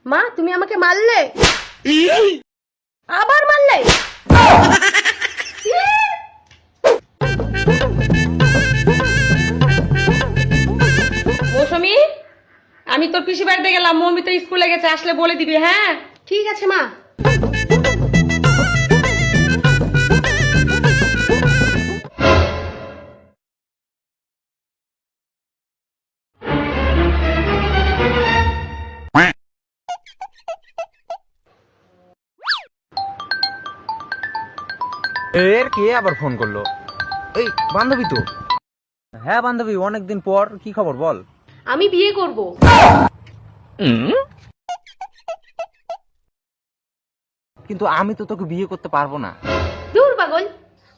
মা তুমি আমাকে মারলে, আবার মারলে। মৌসুমী, আমি তোর পিসি বাড়িতে গেলাম, মম্মি তো স্কুলে গেছে, আসলে বলে দিবি। হ্যাঁ ঠিক আছে মা। এর কে আবার ফোন করলো? এই বান্ধবী তো। হ্যাঁ বান্ধবী, অনেকদিন পর, কি খবর বল? আমি বিয়ে করব। কিন্তু আমি তো তোকে বিয়ে করতে পারবো না। দূর পাগল,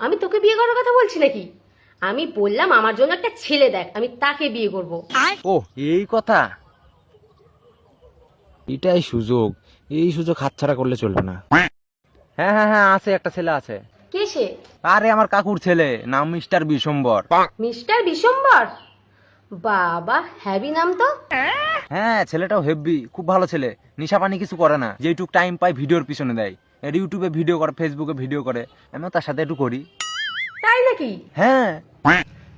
আমি তোকে বিয়ে করার কথা বলছি নাকি? আমি বললাম আমার জন্য একটা ছেলে দেখ, আমি তাকে বিয়ে করব। ও এই কথা, এটাই সুযোগ, এই সুযোগ হাতছাড়া করলে চলবে না। হ্যাঁ হ্যাঁ হ্যাঁ, আছে, একটা ছেলে আছে। কে সে? আরে আমার কাকুর ছেলে, নাম মিস্টার বিশম্বর। মিস্টার বিশম্বর? বাবা হ্যাভি নাম তো। হ্যাঁ ছেলেটাও হেব্বি, খুব ভালো ছেলে, নিশা পানি কিছু করে না, যেটুক টাইম পায় ভিডিওর পিছনে দেয়। এর ইউটিউবে ভিডিও করে, ফেসবুকে ভিডিও করে, আমিও তার সাথে একটু করি। তাই নাকি? হ্যাঁ।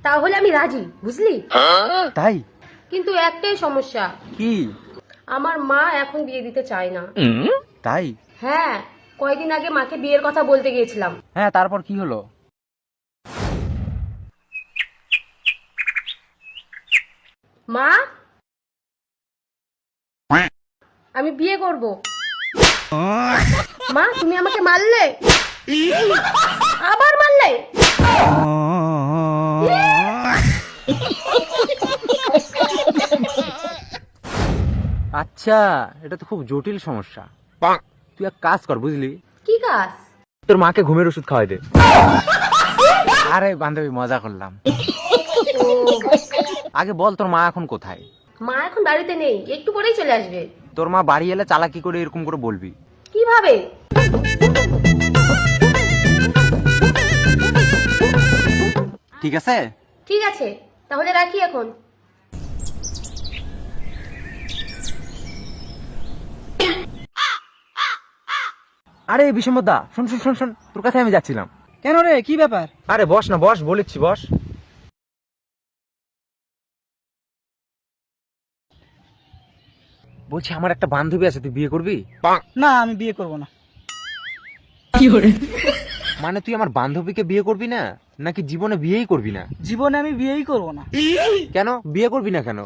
তাহলে আমি রাজি, বুঝলি? তাই? কিন্তু একটাই সমস্যা, কি? আমার মা এখন বিয়ে দিতে চায় না। তাই? হ্যাঁ, কয়দিন আগে মাকে বিয়ের কথা বলতে গিয়েছিলাম। হ্যাঁ তারপর কি হলো? মা, আমি বিয়ে করব। মা তুমি আমাকে মারলে, আবার মারলে। আচ্ছা, এটা তো খুব জটিল সমস্যা। তুই এক কাজ কর, বুঝলি? কি কাজ? তোর মাকে ঘুমের ওষুধ খাওয়াই দে। আরে বান্ধবী, মজা করলাম। আগে বল, তোর মা এখন কোথায়? মা এখন বাড়িতে নেই, একটু পরেই চলে আসবে। তোর মা বাড়ি এলে চালাকি করে এরকম করে বলবি। কিভাবে? ঠিক আছে? ঠিক আছে, তাহলে রাখি এখন। আরে বিশম্বরদা, শোন শোন শোন শোন, তোর কাছে আমি যাচ্ছিলাম। কেন রে, কি ব্যাপার? আরে বস না, বস, বলেছি বস। বলছি আমার একটা বান্ধবী আছে, তুই বিয়ে করবি? না, আমি বিয়ে করব না। মানে তুই আমার বান্ধবীকে বিয়ে করবি না, নাকি জীবনে বিয়েই করবি না? জীবনে আমি বিয়েই করব না। কেন বিয়ে করবি না কেন?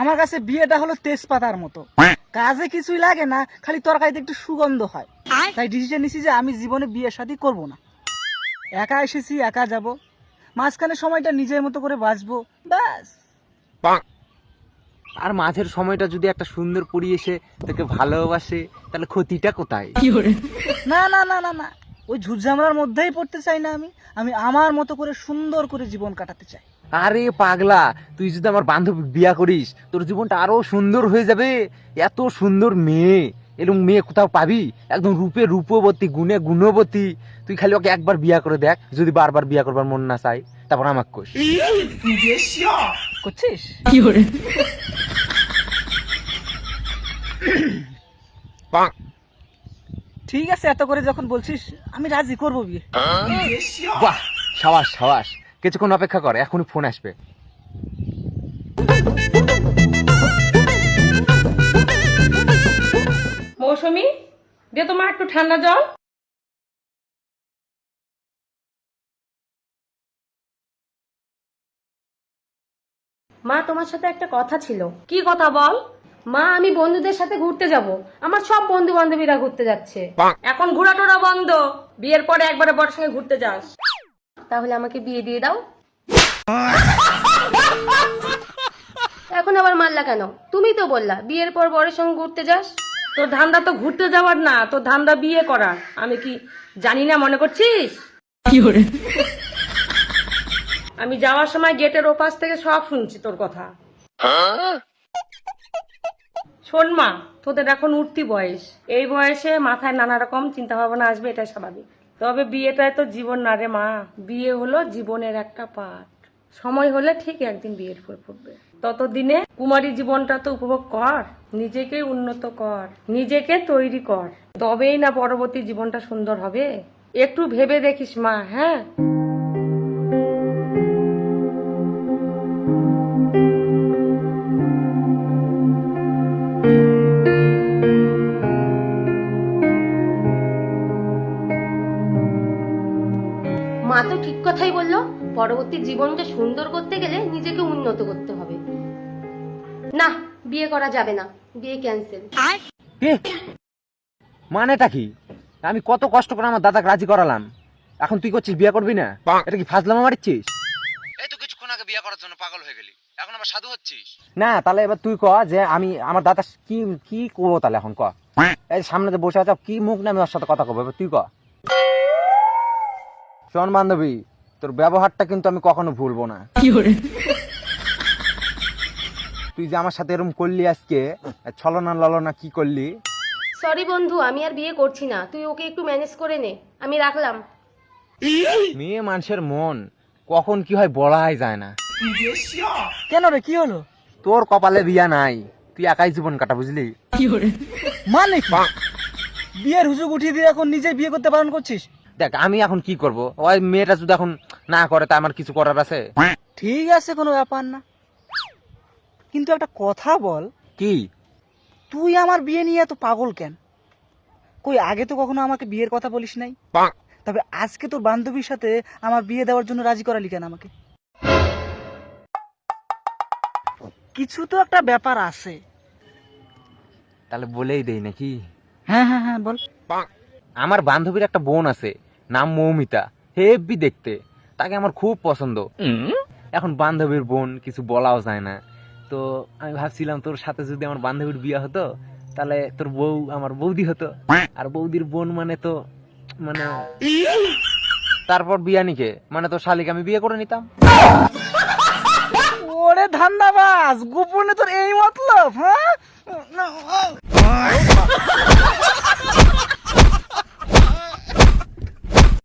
আমার কাছে বিয়েটা হলো তেজপাতার মতো, কাজে কিছুই লাগে না, খালি তরকারিতে একটু সুগন্ধ হয়। তাই ডিসিশন নিছি যে আমি জীবনে বিয়ে শাদী করব না। একা এসেছি, একা যাব, মাঝখানে সময়টা নিজের মতো করে বাঁচবো, ব্যাস। আর মাঝের সময়টা যদি একটা সুন্দর পরি এসে তোকে ভালোবাসে, তাহলে ক্ষতিটা কোথায়? না না না না না, ওই ঝুটঝামলার মধ্যেই পড়তে চাই না। আমি আমি আমার মতো করে সুন্দর করে জীবন কাটাতে চাই। আরে পাগলা, তুই যদি আমার বান্ধবী বিয়া করিস, তোর জীবনটা আরো সুন্দর হয়ে যাবে। এত সুন্দর মেয়ে, এরকম মেয়ে কোথাও পাবি? একদম রূপে রূপবতী, গুণে গুণবতী। তুই খালি ওকে একবার বিয়া করে দেখ, যদি বারবার বিয়া করবার মন না চাই, তারপর আমাকে কোষ। করছিস? ঠিক আছে, এত করে যখন বলছিস, আমি রাজি করবো বিয়ে। বাহ, সাবাস সাবাস। কিছুক্ষণ অপেক্ষা কর, এখনই ফোন আসবে। মৌসুমী, দে তোমার একটু ঠান্ডা জল। মা তোমার সাথে একটা কথা ছিল। কি কথা বল? মা আমি বন্ধুদের সাথে ঘুরতে যাব, আমার সব বন্ধু বান্ধবীরা ঘুরতে যাচ্ছে। এখন ঘোরাটোরা বন্ধ, বিয়ের পরে একবারে বড় সঙ্গে ঘুরতে যাস। তাহলে আমাকে বিয়ে দিয়ে দাও। এখন আবার মারলা কেন? তুমি তো বললা বিয়ের পর বরের সঙ্গে ঘুরতে যাস। তোর ধান্দা তো ঘুরতে যাওয়ার না, তোর ধান্দা বিয়ে করার। আমি কি জানি না মনে করছিস? আমি যাওয়ার সময় গেটের ওপাশ থেকে সব শুনছি তোর কথা। শোন মা, তোদের এখন উঠতি বয়স, এই বয়সে মাথায় নানা রকম চিন্তা ভাবনা আসবে, এটা স্বাভাবিক। তবে বিয়েটাই তো জীবন না রে মা, বিয়ে হলো জীবনের একটা পার্ট। সময় হলে ঠিক একদিন বিয়ের ফুল ফুটবে। ততদিনে কুমারী জীবনটা তো উপভোগ কর, নিজেকে উন্নত কর, নিজেকে তৈরি কর, তবেই না পরবর্তী জীবনটা সুন্দর হবে। একটু ভেবে দেখিস মা, হ্যাঁ। মা তো ঠিক কথাই বললো, পরবর্তী জীবনকে সুন্দর করতে গেলে নিজেকে উন্নত করতে হবে। না, বিয়ে করা যাবে না, বিয়ে ক্যান্সেল। এ, মানেটা কি? আমি কত কষ্ট করে আমার দাদাকে রাজি করালাম, এখন তুই করছিস বিয়ে করবি না? এটা কি ফাজলামো মারিচ্ছিস? এই তো কিছুক্ষণ আগে বিয়ে করার জন্য পাগল হয়ে গেলি, এখন আবার সাধু হচ্ছিস না? তাহলে এবার তুই ক যে আমি আমার দাদা কি কি করবো তাহলে এখন ক। এই সামনে যে বসে আছো, কি মুখ না আমি ওর সাথে কথা কবো, এবার তুই ক। শোন বান্ধবী, তোর ব্যবহারটা কিন্তু আমি কখনো ভুলবো না। তুই যে আমার সাথে এরকম করলি আজকে, ছলনা ললনা কি করলি। সরি বন্ধু, আমি আর বিয়ে করছি না, তুই ওকে একটু ম্যানেজ করে নে, আমি রাখলাম। মেয়ে মানুষের মন কখন কি হয় বলাই যায় না। কেন রে, কি হলো? তোর কপালে বিয়া নাই, তুই একাই জীবন কাটা, বুঝলি? মানে কি? বিয়ের হুজুগ উঠিয়ে দিয়ে এখন নিজে বিয়ে করতে বারণ করছিস? দেখ আমি এখন কি করব, ওই মেয়েটা যদি এখন না করে তা আমার কিছু করার আছে? ঠিক আছে, কোনো ব্যাপার না, কিন্তু একটা কথা বল, কি? তুই আমার বিয়ে নিয়ে এত পাগল কেন? কই আগে তো কখনো আমাকে বিয়ের কথা বলিস নাই, তবে আজকে তোর বান্ধবীর সাথে আমার বিয়ে দেওয়ার জন্য রাজি করালি কেন আমাকে? কিছু তো একটা ব্যাপার আছে। তাহলে বলেই দেই নাকি? হ্যাঁ হ্যাঁ হ্যাঁ, বল। আমার বান্ধবীর একটা বোন আছে, নাম মৌমিতা, হেভি দেখতে, তাকে আমার খুব পছন্দ। এখন বান্ধবীর বোন, কিছু বলাও যায় না। তো আমি ভাবছিলাম তোর সাথে যদি আমার বান্ধবীর বিয়ে হতো, তাহলে তোর বউ আমার বৌদি হতো, আর বৌদির বোন মানে তো মানে তারপর বিয়া নিকে মানে তোর শালিকে আমি বিয়ে করে নিতাম। ওরে ধান্দাবাজ, গোপনে তোর এই মতলব? হ্যাঁ